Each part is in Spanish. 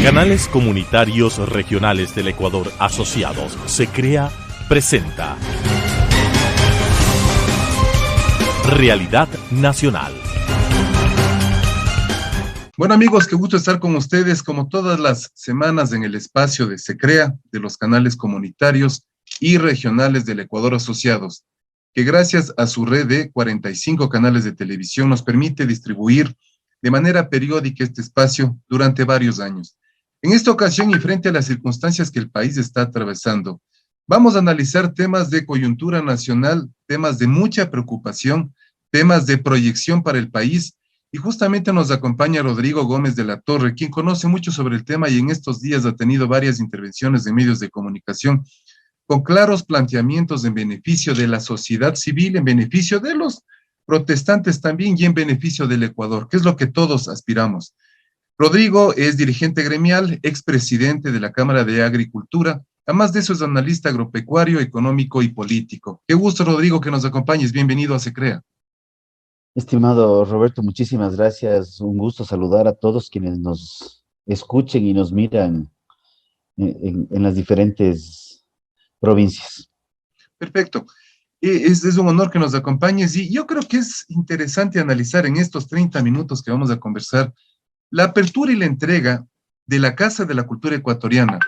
Canales Comunitarios Regionales del Ecuador Asociados, SECREA, presenta Realidad Nacional. Bueno amigos, qué gusto estar con ustedes como todas las semanas en el espacio de SECREA, de los canales comunitarios y regionales del Ecuador Asociados, que gracias a su red de 45 canales de televisión nos permite distribuir de manera periódica este espacio durante varios años. En esta ocasión y frente a las circunstancias que el país está atravesando, vamos a analizar temas de coyuntura nacional, temas de mucha preocupación, temas de proyección para el país, y justamente nos acompaña Rodrigo Gómez de la Torre, quien conoce mucho sobre el tema y en estos días ha tenido varias intervenciones en medios de comunicación con claros planteamientos en beneficio de la sociedad civil, en beneficio de los protestantes también y en beneficio del Ecuador, que es lo que todos aspiramos. Rodrigo es dirigente gremial, expresidente de la Cámara de Agricultura. Además de eso es analista agropecuario, económico y político. Qué gusto, Rodrigo, que nos acompañes. Bienvenido a SECREA. Estimado Roberto, muchísimas gracias. Un gusto saludar a todos quienes nos escuchen y nos miran en las diferentes provincias. Perfecto. Es un honor que nos acompañes y yo creo que es interesante analizar en estos 30 minutos que vamos a conversar la apertura y la entrega de la Casa de la Cultura Ecuatoriana.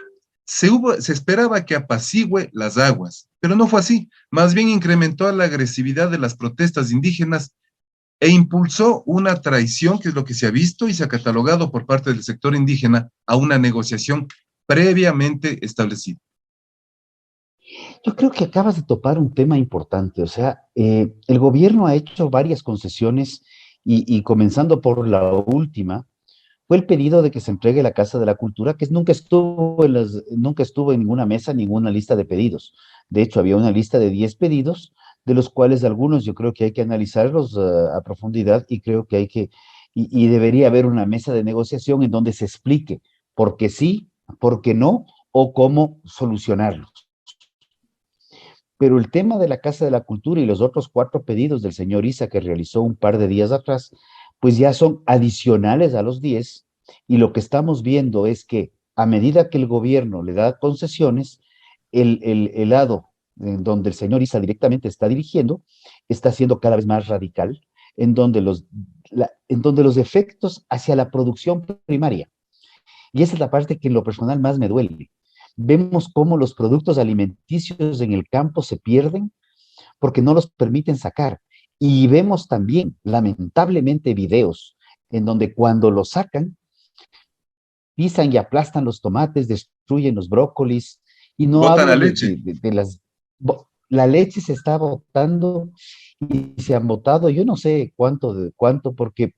Se esperaba que apacigüe las aguas, pero no fue así. Más bien incrementó la agresividad de las protestas indígenas e impulsó una traición, que es lo que se ha visto y se ha catalogado por parte del sector indígena, a una negociación previamente establecida. Yo creo que acabas de topar un tema importante. O sea, el gobierno ha hecho varias concesiones y comenzando por la última, fue el pedido de que se entregue la Casa de la Cultura, que nunca estuvo en ninguna mesa, ninguna lista de pedidos. De hecho, había una lista de 10 pedidos, de los cuales algunos yo creo que hay que analizarlos a profundidad y creo que y debería haber una mesa de negociación en donde se explique por qué sí, por qué no, o cómo solucionarlos. Pero el tema de la Casa de la Cultura y los otros 4 pedidos del señor Issa que realizó un par de días atrás, pues ya son adicionales a los 10, y lo que estamos viendo es que a medida que el gobierno le da concesiones, el lado en donde el señor Issa directamente está dirigiendo, está siendo cada vez más radical, en donde los efectos hacia la producción primaria, y esa es la parte que en lo personal más me duele. Vemos cómo los productos alimenticios en el campo se pierden porque no los permiten sacar. Y vemos también, lamentablemente, videos en donde cuando los sacan, pisan y aplastan los tomates, destruyen los brócolis, y no Botan la hablo leche. La leche se está botando y se han botado, yo no sé cuánto, porque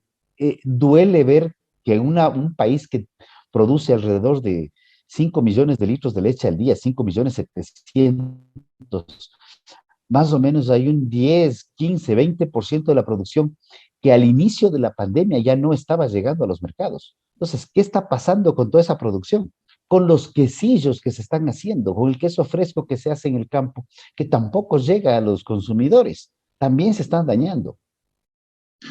duele ver que un país que produce alrededor de 5 millones de litros de leche al día, 5.700.000, más o menos hay un 10, 15, 20% de la producción que al inicio de la pandemia ya no estaba llegando a los mercados. Entonces, ¿qué está pasando con toda esa producción? Con los quesillos que se están haciendo, con el queso fresco que se hace en el campo, que tampoco llega a los consumidores, también se están dañando.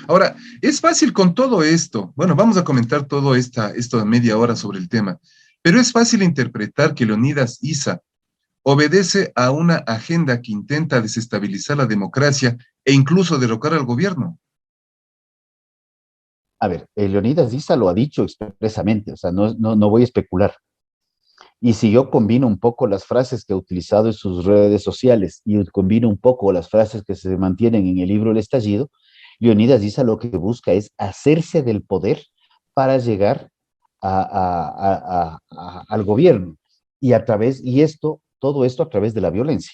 Ahora, es fácil con todo esto. Bueno, vamos a comentar todo esto de media hora sobre el tema, pero es fácil interpretar que Leonidas Issa obedece a una agenda que intenta desestabilizar la democracia e incluso derrocar al gobierno. A ver, Leonidas Issa lo ha dicho expresamente, o sea, no voy a especular. Y si yo combino un poco las frases que ha utilizado en sus redes sociales y combino un poco las frases que se mantienen en el libro El Estallido, Leonidas Issa lo que busca es hacerse del poder para llegar al gobierno todo esto a través de la violencia.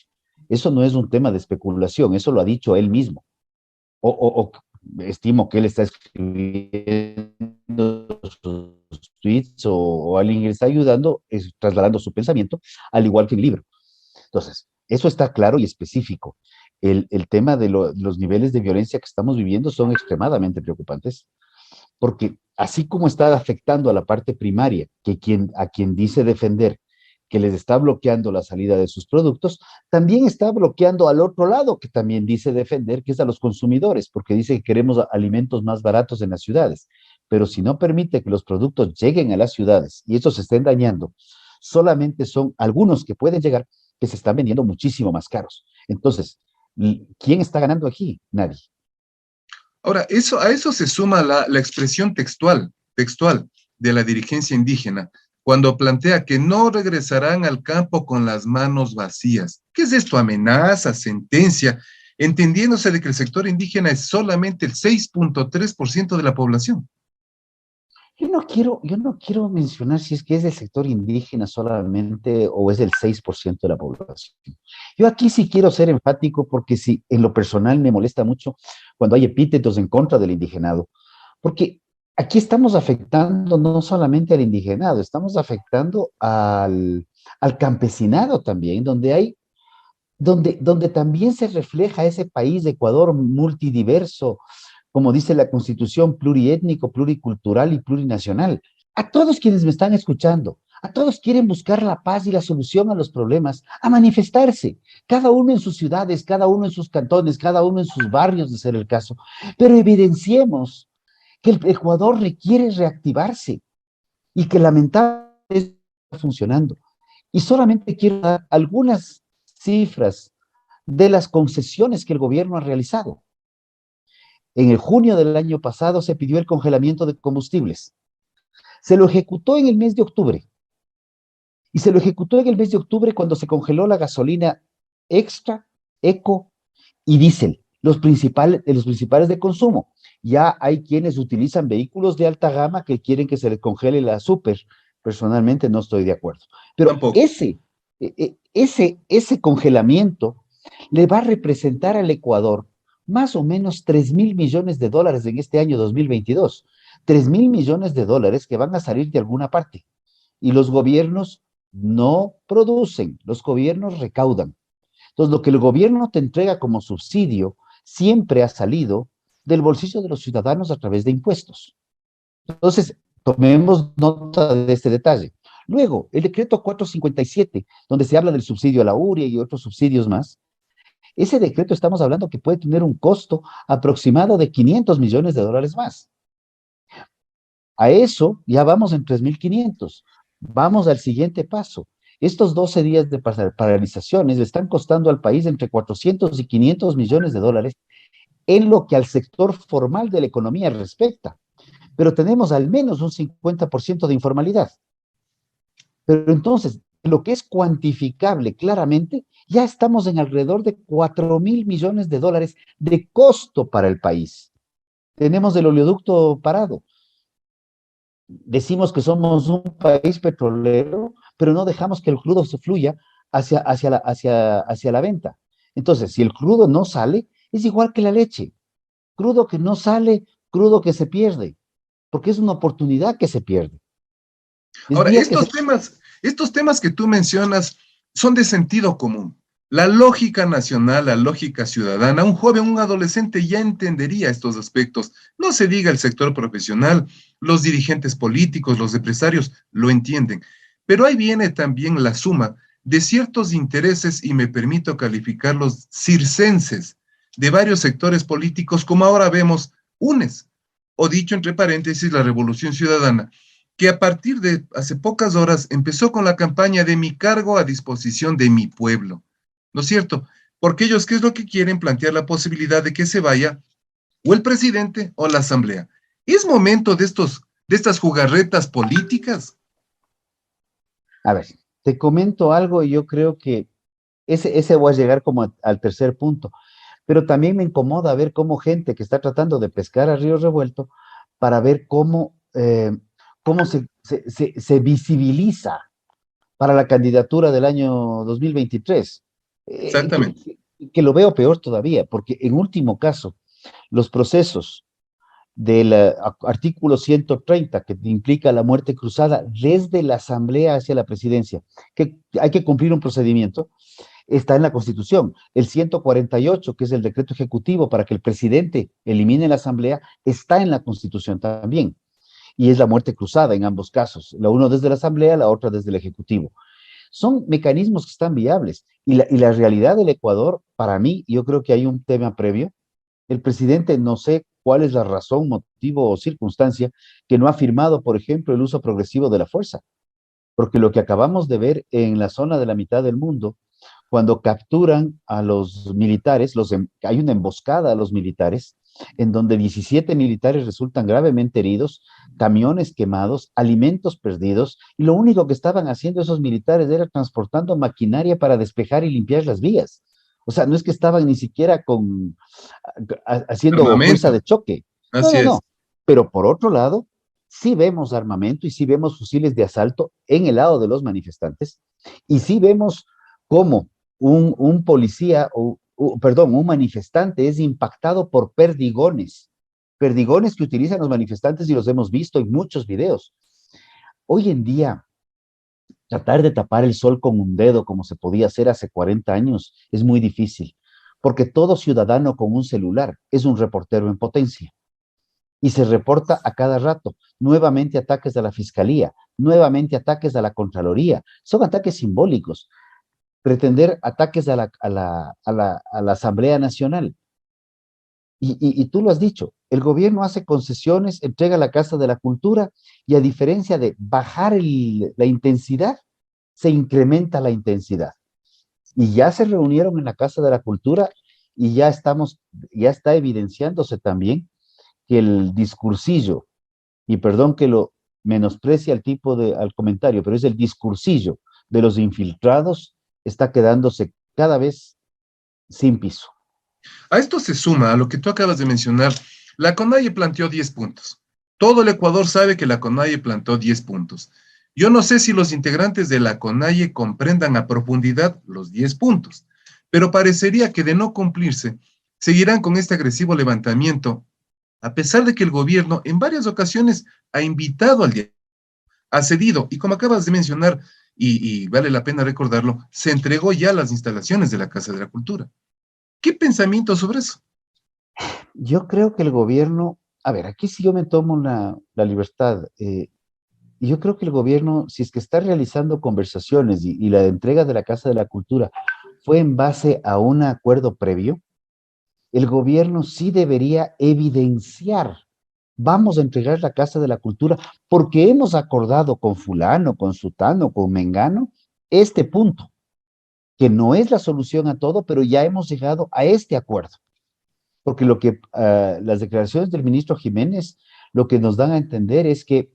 Eso no es un tema de especulación, eso lo ha dicho él mismo. O estimo que él está escribiendo sus tweets o alguien le está ayudando, trasladando su pensamiento, al igual que el libro. Entonces, eso está claro y específico. El tema de los niveles de violencia que estamos viviendo son extremadamente preocupantes, porque así como está afectando a la parte primaria, a quien dice defender que les está bloqueando la salida de sus productos, también está bloqueando al otro lado, que también dice defender, que es a los consumidores, porque dice que queremos alimentos más baratos en las ciudades. pero si no permite que los productos lleguen a las ciudades y estos se estén dañando, solamente son algunos que pueden llegar que se están vendiendo muchísimo más caros. Entonces, ¿quién está ganando aquí? Nadie. Ahora, a eso se suma la expresión textual de la dirigencia indígena, cuando plantea que no regresarán al campo con las manos vacías. ¿Qué es esto? Amenaza, sentencia, entendiéndose de que el sector indígena es solamente el 6.3% de la población. Yo no quiero mencionar si es que es del sector indígena solamente o es del 6% de la población. Yo aquí sí quiero ser enfático porque sí, en lo personal me molesta mucho cuando hay epítetos en contra del indigenado, porque aquí estamos afectando no solamente al indigenado, estamos afectando al campesinado también, donde también se refleja ese país de Ecuador multidiverso, como dice la Constitución, pluriétnico, pluricultural y plurinacional. A todos quienes me están escuchando, a todos quieren buscar la paz y la solución a los problemas, a manifestarse, cada uno en sus ciudades, cada uno en sus cantones, cada uno en sus barrios, de ser el caso, pero evidenciemos que el Ecuador requiere reactivarse y que lamentablemente está funcionando. Y solamente quiero dar algunas cifras de las concesiones que el gobierno ha realizado. En el junio del año pasado se pidió el congelamiento de combustibles. Se lo ejecutó en el mes de octubre. Y se lo ejecutó en el mes de octubre cuando se congeló la gasolina extra, eco y diésel, los principales de consumo. Ya hay quienes utilizan vehículos de alta gama que quieren que se les congele la super. Personalmente no estoy de acuerdo. Pero Tampoco. ese congelamiento le va a representar al Ecuador más o menos $3.000 millones en este año 2022. $3.000 millones que van a salir de alguna parte. Y los gobiernos no producen, los gobiernos recaudan. Entonces, lo que el gobierno te entrega como subsidio siempre ha salido del bolsillo de los ciudadanos a través de impuestos. Entonces, tomemos nota de este detalle. Luego, el decreto 457, donde se habla del subsidio a la URIA y otros subsidios más, ese decreto estamos hablando que puede tener un costo aproximado de $500 millones más. A eso ya vamos en 3.500. Vamos al siguiente paso. Estos 12 días de paralizaciones le están costando al país entre 400 y $500 millones en lo que al sector formal de la economía respecta. Pero tenemos al menos un 50% de informalidad. Pero entonces, lo que es cuantificable claramente, ya estamos en alrededor de $4.000 millones de costo para el país. Tenemos el oleoducto parado. Decimos que somos un país petrolero, pero no dejamos que el crudo se fluya hacia la venta. Entonces, si el crudo no sale, es igual que la leche. Crudo que no sale, crudo que se pierde, porque es una oportunidad que se pierde. Ahora, estos temas que tú mencionas son de sentido común. La lógica nacional, la lógica ciudadana, un joven, un adolescente ya entendería estos aspectos. No se diga el sector profesional, los dirigentes políticos, los empresarios lo entienden. Pero ahí viene también la suma de ciertos intereses, y me permito calificarlos circenses, de varios sectores políticos, como ahora vemos, UNES, o dicho entre paréntesis, la Revolución Ciudadana, que a partir de hace pocas horas empezó con la campaña de mi cargo a disposición de mi pueblo, ¿no es cierto? Porque ellos, ¿qué es lo que quieren? Plantear la posibilidad de que se vaya o el presidente o la asamblea. ¿Es momento de estas jugarretas políticas? A ver, te comento algo y yo creo que ese voy a llegar como al tercer punto, pero también me incomoda ver cómo gente que está tratando de pescar a río revuelto para ver cómo se visibiliza para la candidatura del año 2023. Eh, que, Exactamente. que lo veo peor todavía, porque en último caso, los procesos del artículo 130, que implica la muerte cruzada desde la Asamblea hacia la presidencia, que hay que cumplir un procedimiento, está en la Constitución. El 148, que es el decreto ejecutivo para que el presidente elimine la Asamblea, está en la Constitución también. Y es la muerte cruzada en ambos casos, la uno desde la Asamblea, la otra desde el Ejecutivo. Son mecanismos que están viables. Y la realidad del Ecuador, para mí, yo creo que hay un tema previo. El presidente, no sé cuál es la razón, motivo o circunstancia que no ha firmado, por ejemplo, el uso progresivo de la fuerza. Porque lo que acabamos de ver en la zona de la mitad del mundo, cuando capturan a los militares, hay una emboscada a los militares, en donde 17 militares resultan gravemente heridos, camiones quemados, alimentos perdidos, y lo único que estaban haciendo esos militares era transportando maquinaria para despejar y limpiar las vías. O sea, no es que estaban ni siquiera haciendo fuerza Armamento, de choque. No, así no, es. no. Pero por otro lado, sí vemos armamento y sí vemos fusiles de asalto en el lado de los manifestantes, y sí vemos cómo un policía, perdón, un manifestante es impactado por perdigones que utilizan los manifestantes y los hemos visto en muchos videos. Hoy en día, tratar de tapar el sol con un dedo, como se podía hacer hace 40 años, es muy difícil, porque todo ciudadano con un celular es un reportero en potencia y se reporta a cada rato. Nuevamente ataques a la fiscalía, nuevamente ataques a la Contraloría. Son ataques simbólicos. Pretender ataques a la Asamblea Nacional. Y tú lo has dicho, el gobierno hace concesiones, entrega la Casa de la Cultura y a diferencia de bajar la intensidad, se incrementa la intensidad. Y ya se reunieron en la Casa de la Cultura y ya está evidenciándose también que el discursillo, y perdón que lo menosprecie al comentario, pero es el discursillo de los infiltrados, está quedándose cada vez sin piso. A esto se suma a lo que tú acabas de mencionar. La CONAIE planteó 10 puntos. Todo el Ecuador sabe que la CONAIE plantó 10 puntos. Yo no sé si los integrantes de la CONAIE comprendan a profundidad los 10 puntos, pero parecería que de no cumplirse, seguirán con este agresivo levantamiento, a pesar de que el gobierno en varias ocasiones ha invitado al diálogo, ha cedido, y como acabas de mencionar, y vale la pena recordarlo, se entregó ya las instalaciones de la Casa de la Cultura. ¿Qué pensamiento sobre eso? Yo creo que el gobierno, a ver, aquí sí yo me tomo la libertad. Yo creo que el gobierno, si es que está realizando conversaciones y la entrega de la Casa de la Cultura fue en base a un acuerdo previo, el gobierno sí debería evidenciar, vamos a entregar la Casa de la Cultura porque hemos acordado con fulano, con sutano, con mengano, este punto, que no es la solución a todo, pero ya hemos llegado a este acuerdo. Porque las declaraciones del ministro Jiménez lo que nos dan a entender es que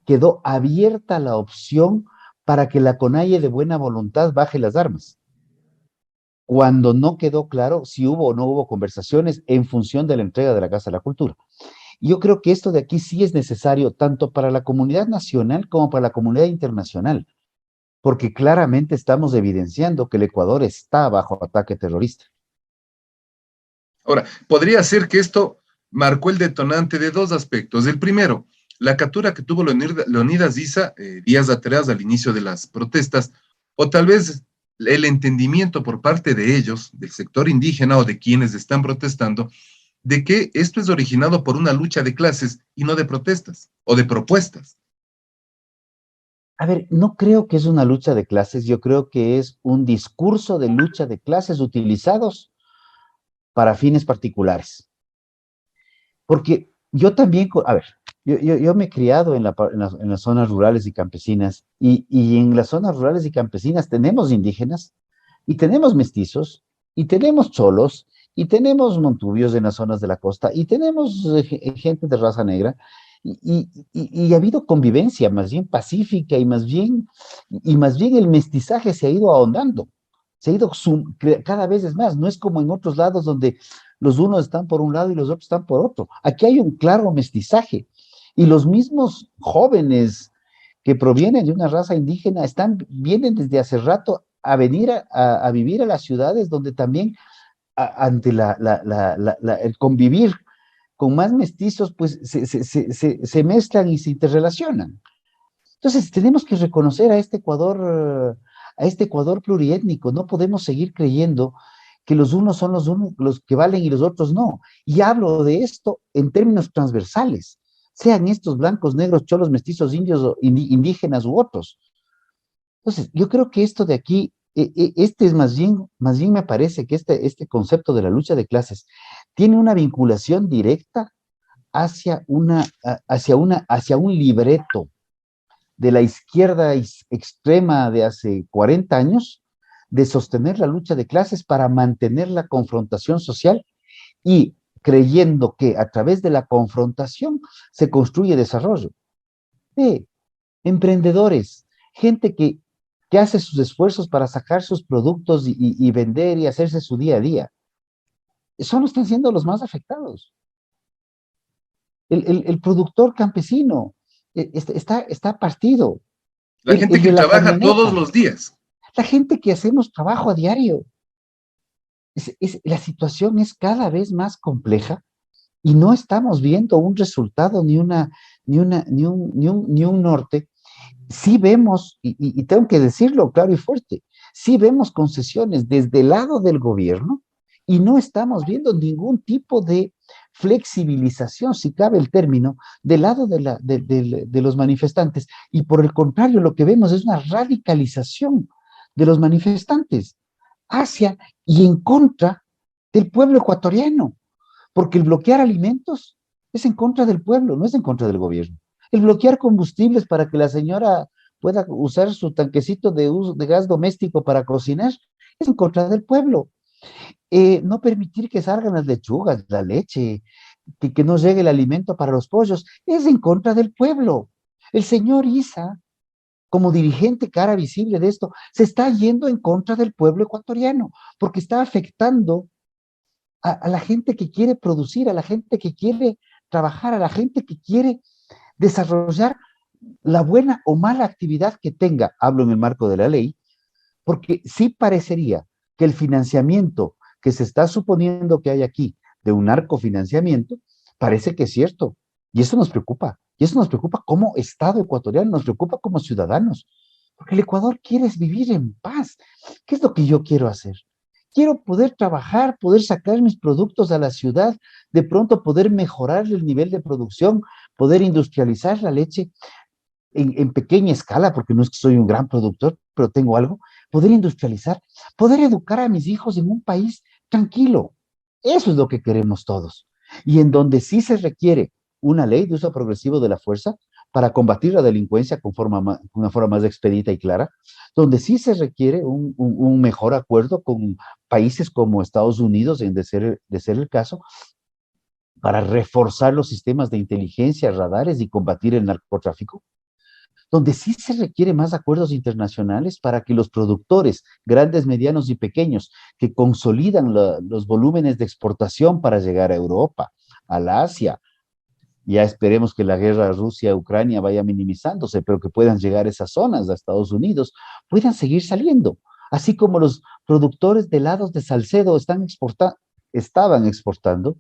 quedó abierta la opción para que la CONAIE de buena voluntad baje las armas, cuando no quedó claro si hubo o no hubo conversaciones en función de la entrega de la Casa de la Cultura. Yo creo que esto de aquí sí es necesario tanto para la comunidad nacional como para la comunidad internacional, porque claramente estamos evidenciando que el Ecuador está bajo ataque terrorista. Ahora, podría ser que esto marcó el detonante de dos aspectos. El primero, la captura que tuvo Leonidas Issa días atrás al inicio de las protestas, o tal vez el entendimiento por parte de ellos, del sector indígena o de quienes están protestando, de que esto es originado por una lucha de clases y no de protestas o de propuestas. A ver, no creo que es una lucha de clases, yo creo que es un discurso de lucha de clases utilizados para fines particulares. Porque yo también, a ver, yo me he criado en las zonas rurales y campesinas, y en las zonas rurales y campesinas tenemos indígenas, y tenemos mestizos, y tenemos cholos, y tenemos montubios en las zonas de la costa, y tenemos gente de raza negra, y ha habido convivencia más bien pacífica, y más bien el mestizaje se ha ido ahondando, se ha ido cada vez es más, no es como en otros lados donde los unos están por un lado y los otros están por otro. Aquí hay un claro mestizaje, y los mismos jóvenes que provienen de una raza indígena vienen desde hace rato a venir a vivir a las ciudades donde también ante el convivir con más mestizos, pues se mezclan y se interrelacionan. Entonces, tenemos que reconocer a este Ecuador pluriétnico. No podemos seguir creyendo que los unos son los que valen y los otros no. Y hablo de esto en términos transversales, sean estos blancos, negros, cholos, mestizos, indios, indígenas u otros. Entonces, yo creo que esto de aquí, este es más bien me parece que este concepto de la lucha de clases tiene una vinculación directa hacia un libreto de la izquierda extrema de hace 40 años, de sostener la lucha de clases para mantener la confrontación social y creyendo que a través de la confrontación se construye desarrollo. Emprendedores, gente que hace sus esfuerzos para sacar sus productos y vender y hacerse su día a día. Son están siendo los más afectados. El productor campesino está partido. La gente El que de la trabaja todos camioneta, los días. la gente que hacemos trabajo a diario. La situación es cada vez más compleja y no estamos viendo un resultado ni un norte. Sí vemos, y tengo que decirlo claro y fuerte, sí vemos concesiones desde el lado del gobierno y no estamos viendo ningún tipo de flexibilización, si cabe el término, del lado de los manifestantes. Y por el contrario, lo que vemos es una radicalización de los manifestantes hacia y en contra del pueblo ecuatoriano, porque el bloquear alimentos es en contra del pueblo, no es en contra del gobierno. El bloquear combustibles para que la señora pueda usar su tanquecito de gas doméstico para cocinar es en contra del pueblo. No permitir que salgan las lechugas, la leche, que no llegue el alimento para los pollos, es en contra del pueblo. El señor Isa, como dirigente cara visible de esto, se está yendo en contra del pueblo ecuatoriano, porque está afectando a la gente que quiere producir, a la gente que quiere trabajar, a la gente que quiere desarrollar la buena o mala actividad que tenga, hablo en el marco de la ley, porque sí parecería que el financiamiento que se está suponiendo que hay aquí de un narcofinanciamiento, parece que es cierto. Y eso nos preocupa. Y eso nos preocupa como Estado ecuatoriano, nos preocupa como ciudadanos. Porque el Ecuador quiere vivir en paz. ¿Qué es lo que yo quiero hacer? Quiero poder trabajar, poder sacar mis productos a la ciudad, de pronto poder mejorar el nivel de producción, poder industrializar la leche en pequeña escala, porque no es que soy un gran productor, pero tengo algo, poder industrializar, poder educar a mis hijos en un país tranquilo. Eso es lo que queremos todos. Y en donde sí se requiere una ley de uso progresivo de la fuerza para combatir la delincuencia con una forma más expedita y clara, donde sí se requiere un mejor acuerdo con países como Estados Unidos, de ser el caso, para reforzar los sistemas de inteligencia, radares y combatir el narcotráfico, donde sí se requiere más acuerdos internacionales para que los productores, grandes, medianos y pequeños, que consolidan los volúmenes de exportación para llegar a Europa, a la Asia, ya esperemos que la guerra Rusia-Ucrania vaya minimizándose, pero que puedan llegar a esas zonas, a Estados Unidos, puedan seguir saliendo, así como los productores de helados de Salcedo estaban exportando,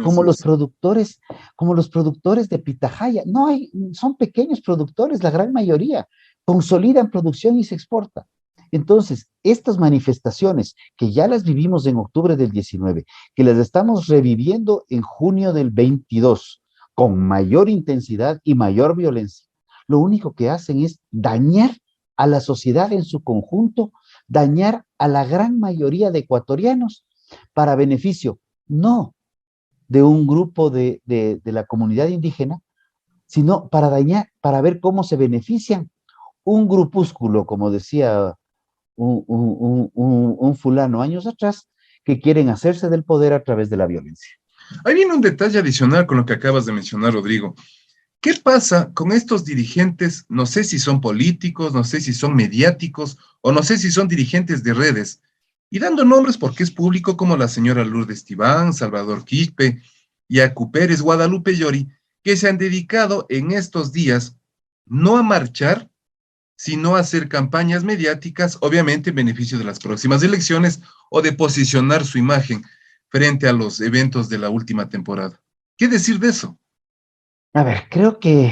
como Así los es. productores, como los productores de pitahaya. No hay, son pequeños productores, la gran mayoría, consolidan producción y se exporta. Entonces, estas manifestaciones que ya las vivimos en octubre del 19, que las estamos reviviendo en junio del 22, con mayor intensidad y mayor violencia, lo único que hacen es dañar a la sociedad en su conjunto, dañar a la gran mayoría de ecuatorianos para beneficio no de un grupo de la comunidad indígena, sino para dañar, para ver cómo se benefician un grupúsculo, como decía un fulano años atrás, que quieren hacerse del poder a través de la violencia. Ahí viene un detalle adicional con lo que acabas de mencionar, Rodrigo. ¿Qué pasa con estos dirigentes? No sé si son políticos, no sé si son mediáticos o no sé si son dirigentes de redes. Y dando nombres porque es público como la señora Lourdes Tibán, Salvador Quispe, Yacu Pérez, Guadalupe Llori, que se han dedicado en estos días no a marchar, sino a hacer campañas mediáticas, obviamente en beneficio de las próximas elecciones o de posicionar su imagen frente a los eventos de la última temporada. ¿Qué decir de eso? A ver, creo que,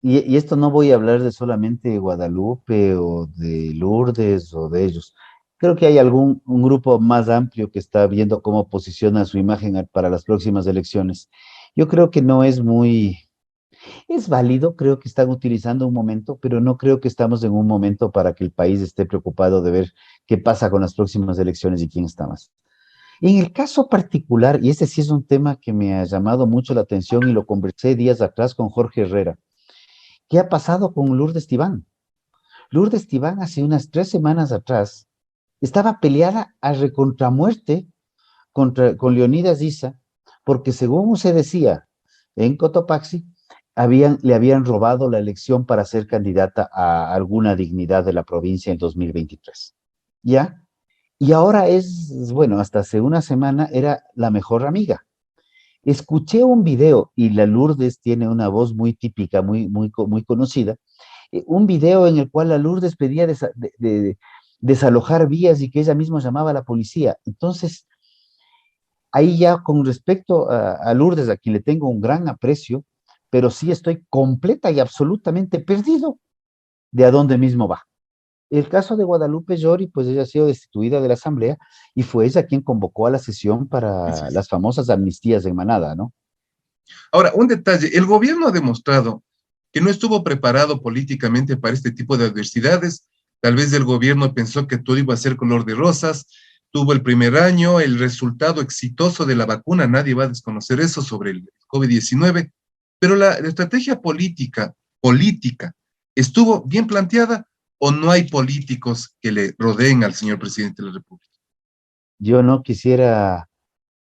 y esto no voy a hablar de solamente Guadalupe o de Lourdes o de ellos. Creo que hay un grupo más amplio que está viendo cómo posiciona su imagen para las próximas elecciones. Yo creo que no es muy, es válido, creo que están utilizando un momento, pero no creo que estamos en un momento para que el país esté preocupado de ver qué pasa con las próximas elecciones y quién está más. En el caso particular, y este sí es un tema que me ha llamado mucho la atención y lo conversé días atrás con Jorge Herrera, ¿qué ha pasado con Lourdes Tibán? Lourdes Tibán hace unas 3 semanas atrás estaba peleada a recontramuerte con Leonidas Issa, porque según se decía en Cotopaxi, le habían robado la elección para ser candidata a alguna dignidad de la provincia en 2023. ¿Ya? Y ahora bueno, hasta hace una semana era la mejor amiga. Escuché un video, y la Lourdes tiene una voz muy típica, muy conocida, un video en el cual la Lourdes pedía desalojar vías y que ella misma llamaba a la policía. Entonces, ahí ya con respecto a Lourdes, a quien le tengo un gran aprecio, pero sí estoy completa y absolutamente perdido de a dónde mismo va. El caso de Guadalupe Llori, pues ella ha sido destituida de la Asamblea y fue ella quien convocó a la sesión Así para es. las famosas amnistías en Manada, ¿no? Ahora, un detalle, el gobierno ha demostrado que no estuvo preparado políticamente para este tipo de adversidades. Tal vez el gobierno pensó que todo iba a ser color de rosas, tuvo el primer año, el resultado exitoso de la vacuna, nadie va a desconocer eso sobre el COVID-19, pero la estrategia política, ¿estuvo bien planteada o no hay políticos que le rodeen al señor presidente de la República? Yo no quisiera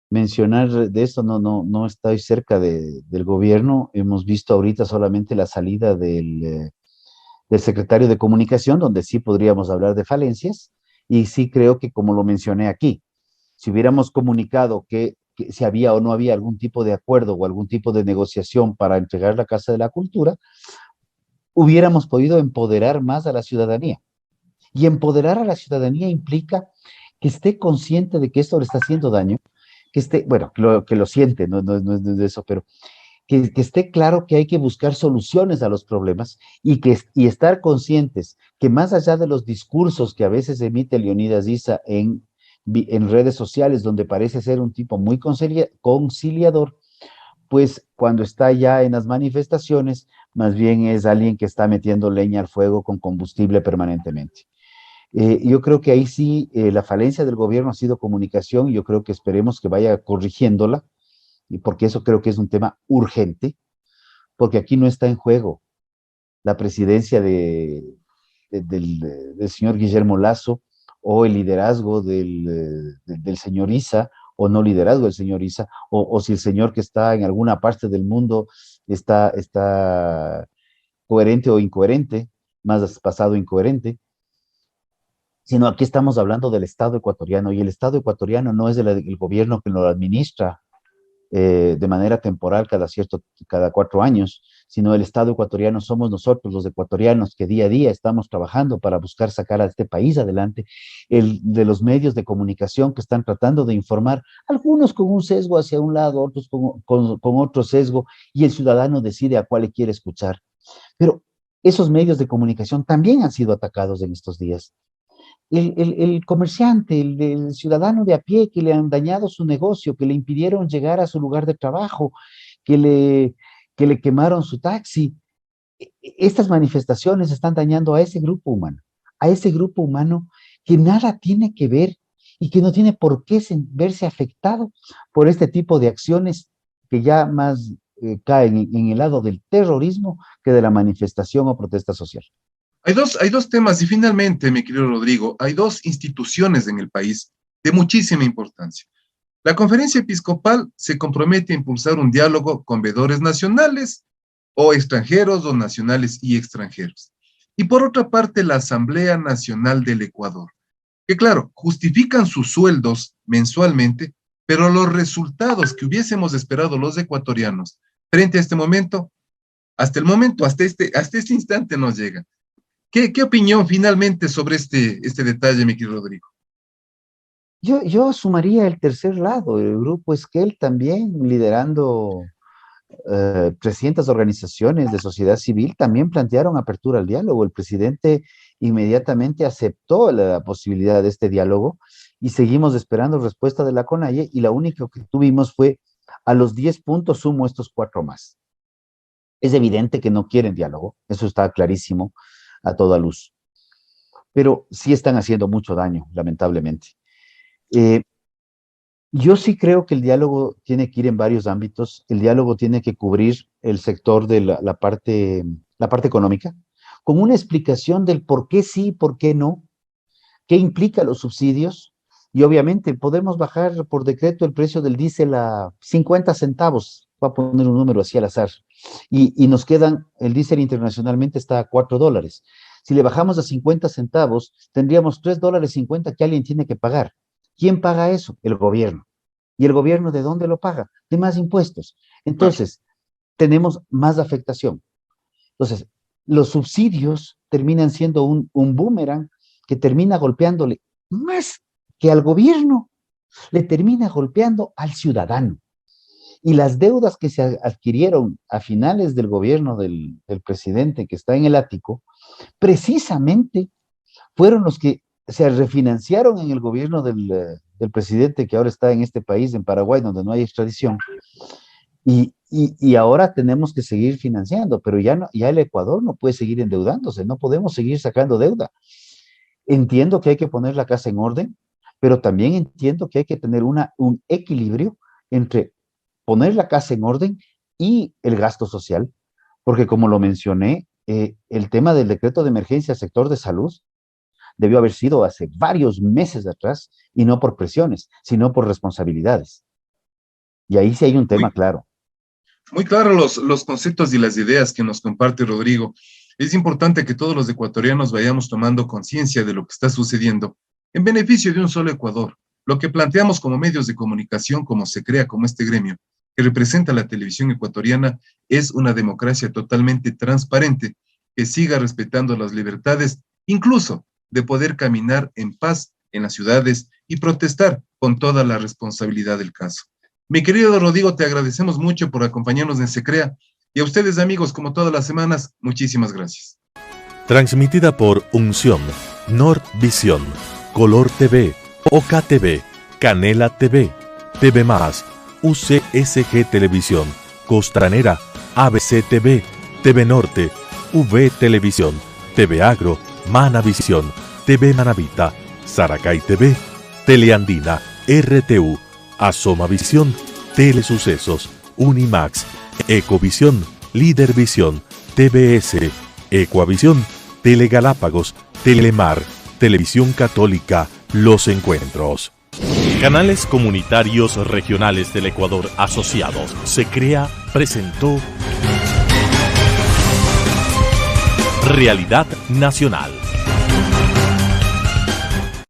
mencionar de esto, no estoy cerca del gobierno. Hemos visto ahorita solamente la salida del secretario de Comunicación, donde sí podríamos hablar de falencias, y sí creo que, como lo mencioné aquí, si hubiéramos comunicado que si había o no había algún tipo de acuerdo o algún tipo de negociación para entregar la Casa de la Cultura, hubiéramos podido empoderar más a la ciudadanía. Y empoderar a la ciudadanía implica que esté consciente de que esto le está haciendo daño, que esté, bueno, que lo siente, no es de eso, pero que esté claro que hay que buscar soluciones a los problemas y estar conscientes que más allá de los discursos que a veces emite Leonidas Issa en redes sociales, donde parece ser un tipo muy conciliador, pues cuando está ya en las manifestaciones, más bien es alguien que está metiendo leña al fuego con combustible permanentemente. Yo creo que ahí sí la falencia del gobierno ha sido comunicación y yo creo que esperemos que vaya corrigiéndola, y porque eso creo que es un tema urgente, porque aquí no está en juego la presidencia del señor Guillermo Lazo o el liderazgo del señor Issa, o no liderazgo del señor Issa, o si el señor que está en alguna parte del mundo está coherente o incoherente, más pasado incoherente, sino aquí estamos hablando del Estado ecuatoriano, y el Estado ecuatoriano no es el gobierno que lo administra de manera temporal cada 4 años, sino el Estado ecuatoriano somos nosotros, los ecuatorianos, que día a día estamos trabajando para buscar sacar a este país adelante, el de los medios de comunicación que están tratando de informar, algunos con un sesgo hacia un lado, otros con otro sesgo, y el ciudadano decide a cuál le quiere escuchar. Pero esos medios de comunicación también han sido atacados en estos días. El comerciante, el ciudadano de a pie que le han dañado su negocio, que le impidieron llegar a su lugar de trabajo, que le, que le quemaron su taxi. Estas manifestaciones están dañando a ese grupo humano que nada tiene que ver y que no tiene por qué verse afectado por este tipo de acciones que ya más caen en el lado del terrorismo que de la manifestación o protesta social. Hay dos temas y finalmente, mi querido Rodrigo, hay dos instituciones en el país de muchísima importancia. La Conferencia Episcopal se compromete a impulsar un diálogo con veedores nacionales o extranjeros o nacionales y extranjeros. Y por otra parte, la Asamblea Nacional del Ecuador, que claro, justifican sus sueldos mensualmente, pero los resultados que hubiésemos esperado los ecuatorianos frente a este momento, hasta este instante nos llegan. ¿Qué opinión finalmente sobre este detalle, mi querido Rodrigo? Yo sumaría el tercer lado, el grupo Esquel también liderando 300 organizaciones de sociedad civil también plantearon apertura al diálogo. El presidente inmediatamente aceptó la posibilidad de este diálogo y seguimos esperando respuesta de la CONAIE, y la única que tuvimos fue: a los 10 puntos sumo estos 4 más. Es evidente que no quieren diálogo, eso está clarísimo a toda luz, pero sí están haciendo mucho daño, lamentablemente. Eh, Yo sí creo que el diálogo tiene que ir en varios ámbitos. El diálogo tiene que cubrir el sector de la parte económica, con una explicación del por qué sí, por qué no, qué implica los subsidios. Y obviamente podemos bajar por decreto el precio del diésel a 50 centavos, voy a poner un número así al azar, y nos quedan, el diésel internacionalmente está a $4. Si le bajamos a 50 centavos, tendríamos $3.50 que alguien tiene que pagar. ¿Quién paga eso? El gobierno. ¿Y el gobierno de dónde lo paga? De más impuestos. Entonces, tenemos más afectación. Entonces, los subsidios terminan siendo un boomerang que termina golpeándole más que al gobierno, le termina golpeando al ciudadano. Y las deudas que se adquirieron a finales del gobierno del presidente que está en el ático, precisamente fueron los que se refinanciaron en el gobierno del presidente que ahora está en este país, en Paraguay, donde no hay extradición. Y ahora tenemos que seguir financiando, pero ya, no, ya el Ecuador no puede seguir endeudándose, no podemos seguir sacando deuda. Entiendo que hay que poner la casa en orden, pero también entiendo que hay que tener un equilibrio entre poner la casa en orden y el gasto social, porque como lo mencioné, el tema del decreto de emergencia al sector de salud debió haber sido hace varios meses atrás, y no por presiones, sino por responsabilidades. Y ahí sí hay un tema claro. Muy claros los conceptos y las ideas que nos comparte Rodrigo. Es importante que todos los ecuatorianos vayamos tomando conciencia de lo que está sucediendo en beneficio de un solo Ecuador. Lo que planteamos como medios de comunicación, como se crea, como este gremio, que representa la televisión ecuatoriana, es una democracia totalmente transparente, que siga respetando las libertades, incluso de poder caminar en paz en las ciudades y protestar con toda la responsabilidad del caso. Mi querido Rodrigo, te agradecemos mucho por acompañarnos en Se Crea, y a ustedes, amigos, como todas las semanas, muchísimas gracias. Transmitida por Unción, Nordvisión, Color TV, OKTV, Canela TV, TV Más, UCSG Televisión, Costanera, ABC TV, TV Norte, V Televisión, TV Agro, Manavisión, TV Manavita, Saracay TV, Teleandina, RTU, Asomavisión, Telesucesos, Unimax, Ecovisión, Lídervisión, TVS, Ecuavisión, Telegalápagos, Telemar, Televisión Católica, Los Encuentros. Canales comunitarios regionales del Ecuador asociados. Se Crea presentó Realidad Nacional.